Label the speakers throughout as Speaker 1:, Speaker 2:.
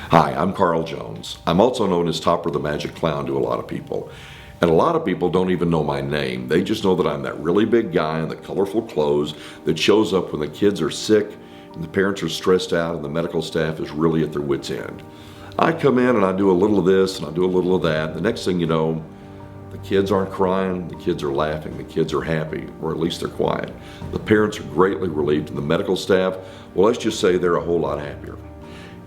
Speaker 1: Hi, I'm Carl Jones. I'm also known as Topper the Magic Clown to a lot of people. And a lot of people don't even know my name. They just know that I'm that really big guy in the colorful clothes that shows up when the kids are sick and the parents are stressed out and the medical staff is really at their wits' end. I come in and I do a little of this and I do a little of that. The next thing you know, the kids aren't crying, the kids are laughing, the kids are happy, or at least they're quiet. The parents are greatly relieved and the medical staff, well, let's just say they're a whole lot happier.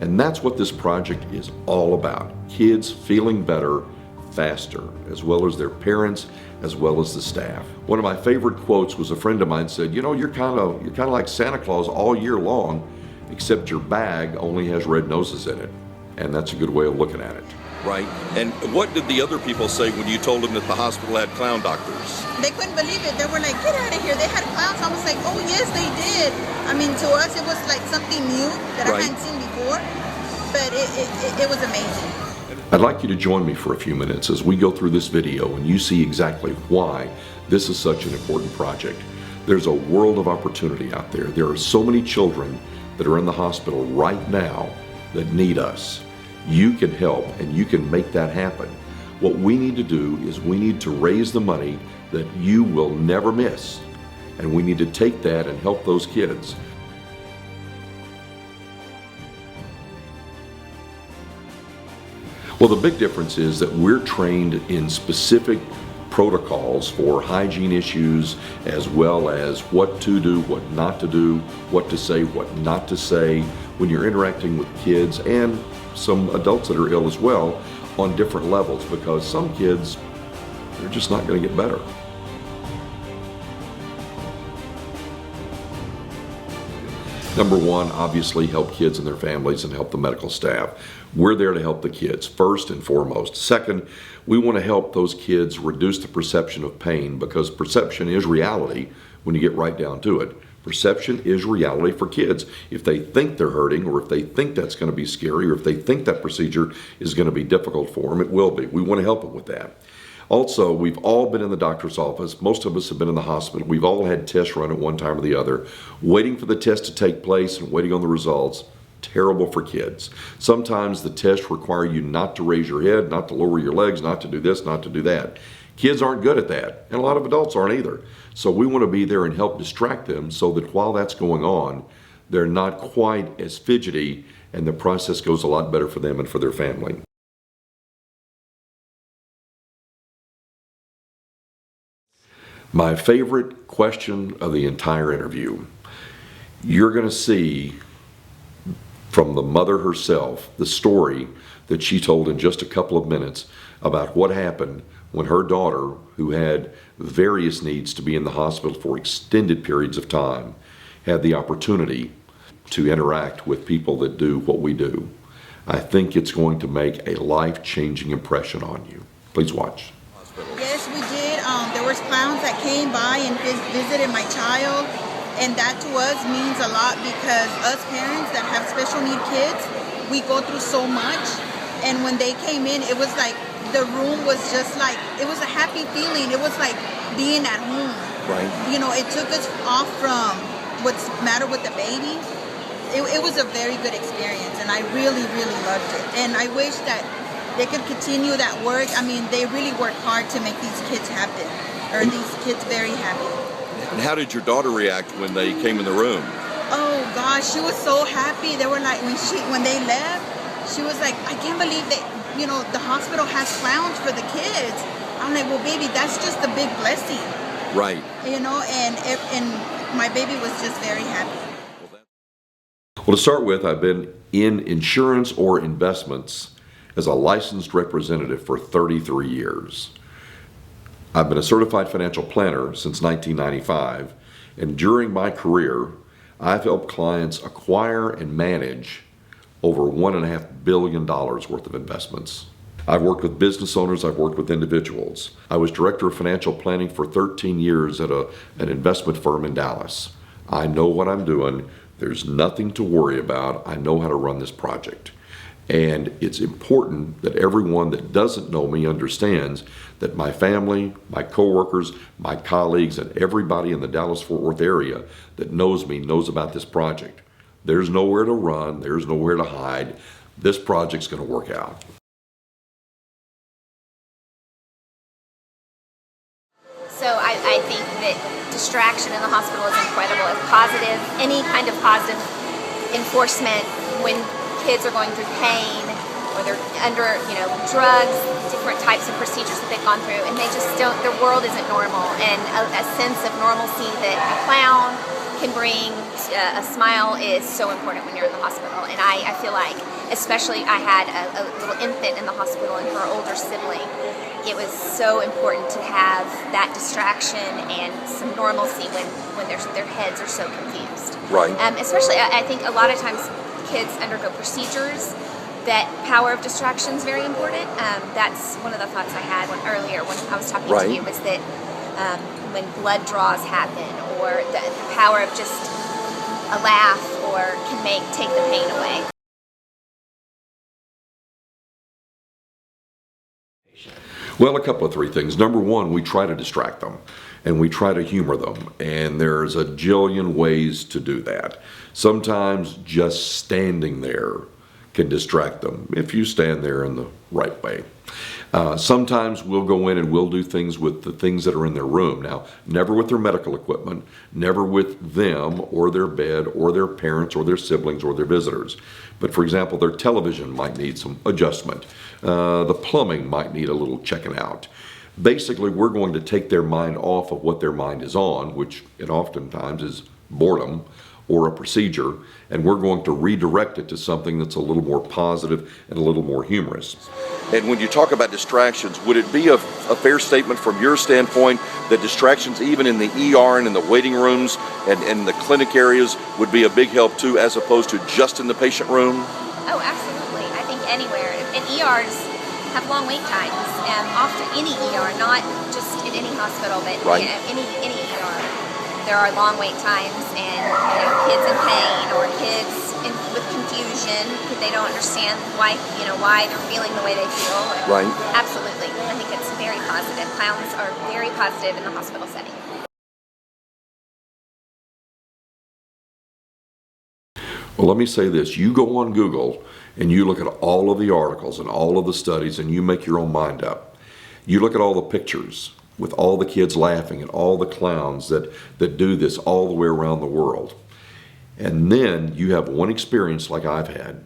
Speaker 1: And that's what this project is all about. Kids feeling better faster, as well as their parents, as well as the staff. One of my favorite quotes was a friend of mine said, you know, you're kind of like Santa Claus all year long, except your bag only has red noses in it. And that's a good way of looking at it.
Speaker 2: Right. And what did the other people say when you told them that the hospital had clown doctors?
Speaker 3: They couldn't believe it. They were like, get out of here. They had clowns. I was like, oh, yes, they did. I mean, to us, it was like something new that I hadn't seen before, but it was amazing.
Speaker 1: I'd like you to join me for a few minutes as we go through this video and you see exactly why this is such an important project. There's a world of opportunity out there. There are so many children that are in the hospital right now that need us. You can help and you can make that happen. What we need to do is we need to raise the money that you will never miss. And we need to take that and help those kids. Well, the big difference is that we're trained in specific protocols for hygiene issues, as well as what to do, what not to do, what to say, what not to say when you're interacting with kids and some adults that are ill as well on different levels, because some kids, they're just not going to get better. Number one, obviously help kids and their families and help the medical staff. We're there to help the kids first and foremost. Second, we want to help those kids reduce the perception of pain, because perception is reality when you get right down to it. Perception is reality for kids. If they think they're hurting, or if they think that's going to be scary, or if they think that procedure is going to be difficult for them, it will be. We want to help them with that. Also, we've all been in the doctor's office. Most of us have been in the hospital. We've all had tests run at one time or the other, waiting for the test to take place and waiting on the results. Terrible for kids. Sometimes the tests require you not to raise your head, not to lower your legs, not to do this, not to do that. Kids aren't good at that, and a lot of adults aren't either. So we want to be there and help distract them so that while that's going on, they're not quite as fidgety and the process goes a lot better for them and for their family. My favorite question of the entire interview. You're going to see from the mother herself the story that she told in just a couple of minutes about what happened when her daughter, who had various needs to be in the hospital for extended periods of time, had the opportunity to interact with people that do what we do. I think it's going to make a life-changing impression on you. Please watch.
Speaker 3: Yes, we did. There was clowns that came by and visited my child, and that to us means a lot, because us parents that have special need kids, we go through so much, and when they came in, it was like the room was just like, it was a happy feeling. It was like being at home.
Speaker 1: Right.
Speaker 3: You know, it took us off from what's the matter with the baby. It was a very good experience, and I really, really loved it. And I wish that they could continue that work. I mean, they really work hard to make these kids happy, or these kids very happy.
Speaker 2: And how did your daughter react when they came in the room?
Speaker 3: Oh gosh, she was so happy. They were like, when they left, she was like, I can't believe that, you know, the hospital has clowns for the kids. I'm like, well, baby, that's just a big blessing.
Speaker 2: Right.
Speaker 3: You know, and my baby was just very happy.
Speaker 1: Well, to start with, I've been in insurance or investments as a licensed representative for 33 years. I've been a certified financial planner since 1995, and during my career, I've helped clients acquire and manage over $1.5 billion worth of investments. I've worked with business owners, I've worked with individuals. I was director of financial planning for 13 years at an investment firm in Dallas. I know what I'm doing. There's nothing to worry about. I know how to run this project. And it's important that everyone that doesn't know me understands that my family, my coworkers, my colleagues, and everybody in the Dallas-Fort Worth area that knows me knows about this project. There's nowhere to run, there's nowhere to hide. this project's going to work out.
Speaker 4: So I think that distraction in the hospital is incredible. It's positive, any kind of positive enforcement when kids are going through pain or they're under, drugs, different types of procedures that they've gone through, and they just don't, their world isn't normal, and a sense of normalcy that a clown can bring, a smile is so important when you're in the hospital. And I feel like, especially I had a little infant in the hospital and her older sibling, it was so important to have that distraction and some normalcy when their heads are so confused.
Speaker 1: Right.
Speaker 4: Especially, I think a lot of times kids undergo procedures. That power of distraction is very important. That's one of the thoughts I had earlier when I was talking to you, was that when blood draws happen, or the power of just a laugh or can take the pain away.
Speaker 1: Well, a couple of three things. Number one, we try to distract them and we try to humor them, and there's a jillion ways to do that. Sometimes just standing there can distract them if you stand there in the right way. Sometimes we'll go in and we'll do things with the things that are in their room. Now, never with their medical equipment, never with them or their bed or their parents or their siblings or their visitors. But for example, their television might need some adjustment. The plumbing might need a little checking out. Basically, we're going to take their mind off of what their mind is on, which it oftentimes is boredom or a procedure, and we're going to redirect it to something that's a little more positive and a little more humorous.
Speaker 2: And when you talk about distractions, would it be a fair statement from your standpoint that distractions even in the ER and in the waiting rooms and the clinic areas would be a big help too, as opposed to just in the patient room?
Speaker 4: Oh, absolutely. I think anywhere. And ERs have long wait times. Often any ER, not just in any hospital, but any ER. There are long wait times, and kids in pain or kids with confusion because they don't understand why they're feeling the way they feel.
Speaker 1: Right.
Speaker 4: Absolutely. I think it's very positive. Clowns are very positive in the hospital setting.
Speaker 1: Well, let me say this. You go on Google and you look at all of the articles and all of the studies and you make your own mind up. You look at all the pictures with all the kids laughing and all the clowns that do this all the way around the world. And then you have one experience like I've had,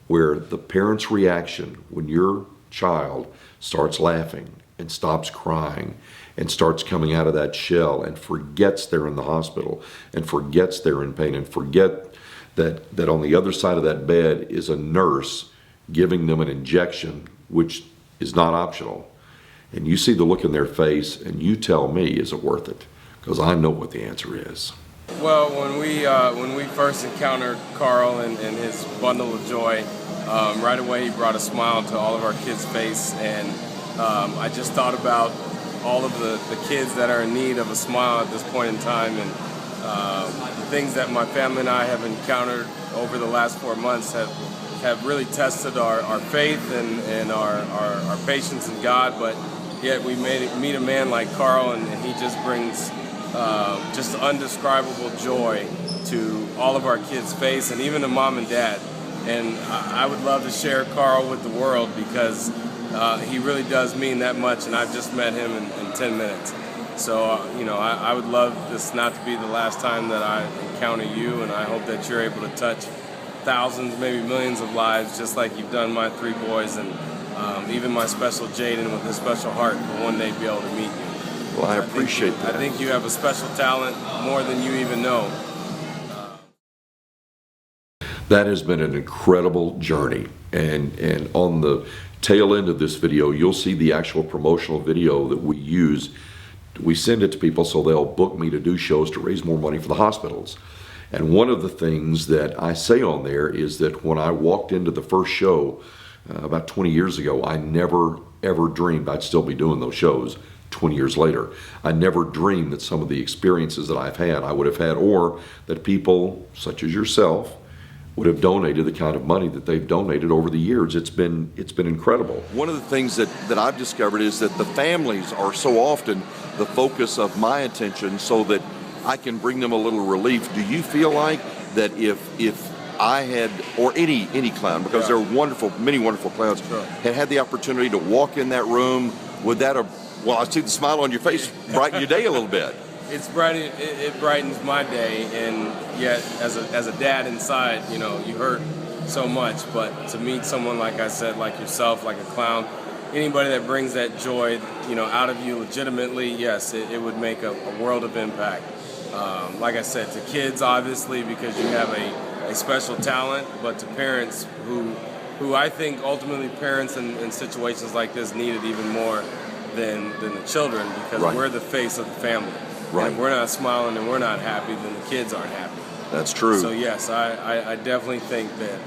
Speaker 1: where the parent's reaction when your child starts laughing and stops crying and starts coming out of that shell and forgets they're in the hospital and forgets they're in pain and forget that on the other side of that bed is a nurse giving them an injection, which is not optional. And you see the look in their face and you tell me, is it worth it? Because I know what the answer is.
Speaker 5: Well, when we first encountered Carl and his bundle of joy, right away he brought a smile to all of our kids' face, and I just thought about all of the kids that are in need of a smile at this point in time, and the things that my family and I have encountered over the last 4 months have really tested our faith and our patience in God, but yet we meet a man like Carl, and he just brings just undescribable joy to all of our kids' face, and even to mom and dad. And I would love to share Carl with the world, because he really does mean that much, and I've just met him in 10 minutes. So, I would love this not to be the last time that I encounter you, and I hope that you're able to touch thousands, maybe millions of lives, just like you've done my 3 boys, and even my special Jaden with his special heart will one day be able to meet you.
Speaker 1: Well, I appreciate that.
Speaker 5: I think you have a special talent, more than you even know.
Speaker 1: That has been an incredible journey, and on the tail end of this video, you'll see the actual promotional video that we use. We send it to people so they'll book me to do shows to raise more money for the hospitals. And one of the things that I say on there is that when I walked into the first show about 20 years ago, I never ever dreamed I'd still be doing those shows 20 years later. I never dreamed that some of the experiences that I've had I would have had, or that people such as yourself would have donated the kind of money that they've donated over the years. It's been incredible.
Speaker 2: One of the things that I've discovered is that the families are so often the focus of my attention, so that I can bring them a little relief. Do you feel like that if I had, or any clown, because there are many wonderful clowns, had the opportunity to walk in that room, would that have, well, I see the smile on your face, brighten your day a little bit?
Speaker 5: It brightens my day, and yet as a dad inside, you hurt so much. But to meet someone, like I said, like yourself, like a clown, anybody that brings that joy, out of you legitimately, yes, it would make a world of impact. Like I said, to kids, obviously, because you have a special talent, but to parents who I think ultimately parents in situations like this need it even more than the children, because we're the face of the family.
Speaker 2: Right.
Speaker 5: And if we're not smiling and we're not happy, then the kids aren't happy.
Speaker 2: That's true.
Speaker 5: So yes, I definitely think that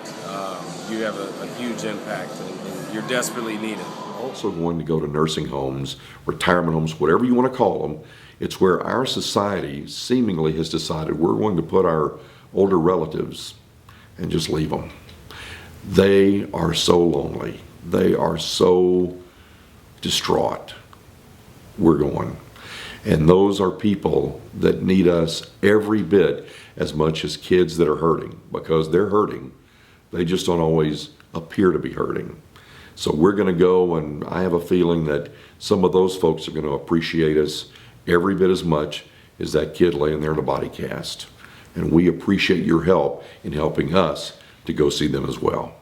Speaker 5: you have a huge impact, and you're desperately needed.
Speaker 1: Also going to go to nursing homes, retirement homes, whatever you want to call them. It's where our society seemingly has decided we're going to put our older relatives and just leave them. They are so lonely. They are so distraught. We're going. And those are people that need us every bit as much as kids that are hurting, because they're hurting. They just don't always appear to be hurting. So we're going to go, and I have a feeling that some of those folks are going to appreciate us every bit as much as that kid laying there in a body cast. And we appreciate your help in helping us to go see them as well.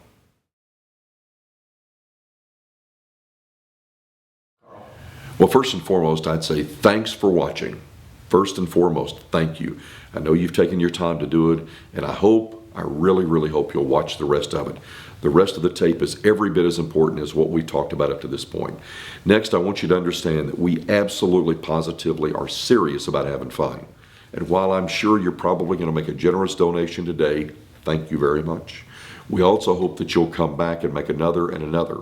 Speaker 1: Well, first and foremost, I'd say thanks for watching. First and foremost, thank you. I know you've taken your time to do it, and I really, really hope you'll watch the rest of it. The rest of the tape is every bit as important as what we talked about up to this point. Next, I want you to understand that we absolutely, positively are serious about having fun. And while I'm sure you're probably going to make a generous donation today, thank you very much. We also hope that you'll come back and make another and another.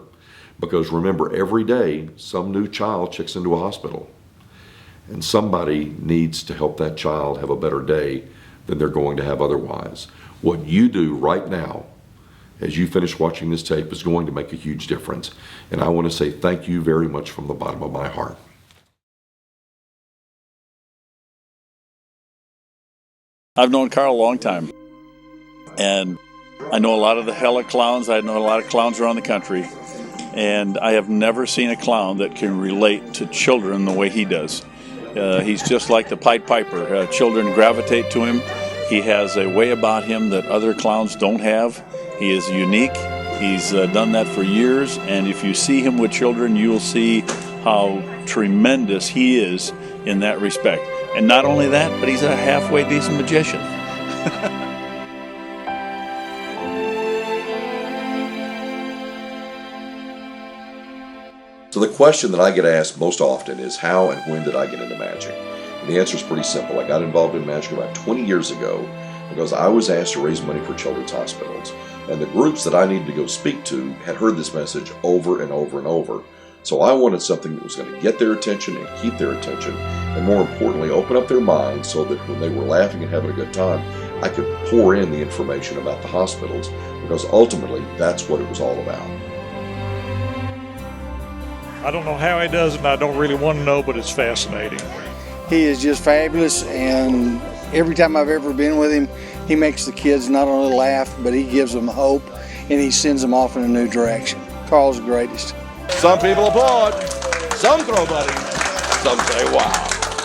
Speaker 1: Because remember, every day, some new child checks into a hospital. And somebody needs to help that child have a better day than they're going to have otherwise. What you do right now, as you finish watching this tape, is going to make a huge difference. And I want to say thank you very much from the bottom of my heart.
Speaker 6: I've known Carl a long time. And I know a lot of the hella clowns. I know a lot of clowns around the country. And I have never seen a clown that can relate to children the way he does. He's just like the Pied Piper. Children gravitate to him. He has a way about him that other clowns don't have. He is unique. He's done that for years. And if you see him with children, you'll see how tremendous he is in that respect. And not only that, but he's a halfway decent magician.
Speaker 1: So the question that I get asked most often is, how and when did I get into magic? And the answer is pretty simple. I got involved in magic about 20 years ago because I was asked to raise money for children's hospitals. And the groups that I needed to go speak to had heard this message over and over and over. So I wanted something that was going to get their attention and keep their attention, and more importantly, open up their minds so that when they were laughing and having a good time, I could pour in the information about the hospitals, because ultimately that's what it was all about.
Speaker 7: I don't know how he does it, and I don't really want to know, but it's fascinating.
Speaker 8: He is just fabulous, and every time I've ever been with him, he makes the kids not only laugh, but he gives them hope, and he sends them off in a new direction. Carl's the greatest.
Speaker 2: Some people applaud, some throw money, some say wow.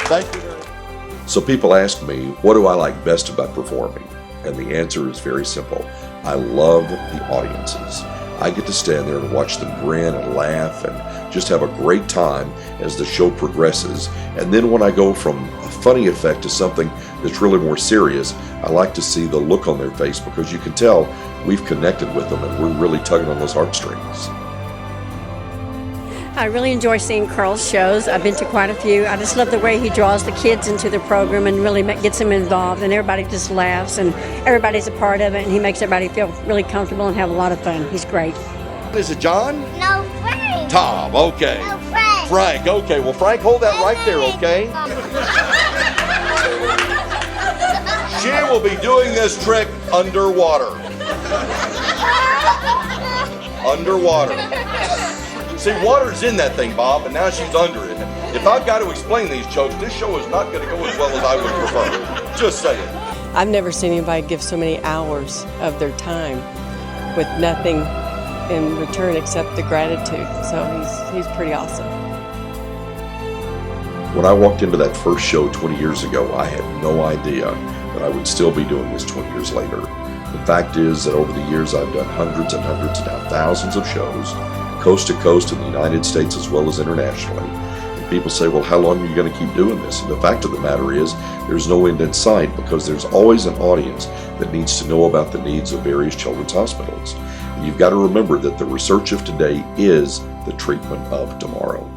Speaker 2: Thank you very much.
Speaker 1: So people ask me, what do I like best about performing? And the answer is very simple. I love the audiences. I get to stand there and watch them grin and laugh and just have a great time as the show progresses. And then when I go from a funny effect to something that's really more serious, I like to see the look on their face, because you can tell we've connected with them and we're really tugging on those heartstrings.
Speaker 9: I really enjoy seeing Carl's shows. I've been to quite a few. I just love the way he draws the kids into the program and really gets them involved, and everybody just laughs, and everybody's a part of it, and he makes everybody feel really comfortable and have a lot of fun. He's great.
Speaker 2: Is it John?
Speaker 10: No, Frank.
Speaker 2: Tom, okay.
Speaker 10: No, Frank.
Speaker 2: Frank, okay. Well, Frank, hold that right there, okay? She will be doing this trick underwater. Underwater. See, water's in that thing, Bob, and now she's under it. If I've got to explain these jokes, this show is not going to go as well as I would prefer. Just saying.
Speaker 10: I've never seen anybody give so many hours of their time with nothing in return except the gratitude. So he's pretty awesome.
Speaker 1: When I walked into that first show 20 years ago, I had no idea that I would still be doing this 20 years later. The fact is that over the years I've done hundreds and hundreds and now thousands of shows, coast to coast in the United States as well as internationally. And people say, well, how long are you going to keep doing this? And the fact of the matter is there's no end in sight, because there's always an audience that needs to know about the needs of various children's hospitals. And you've got to remember that the research of today is the treatment of tomorrow.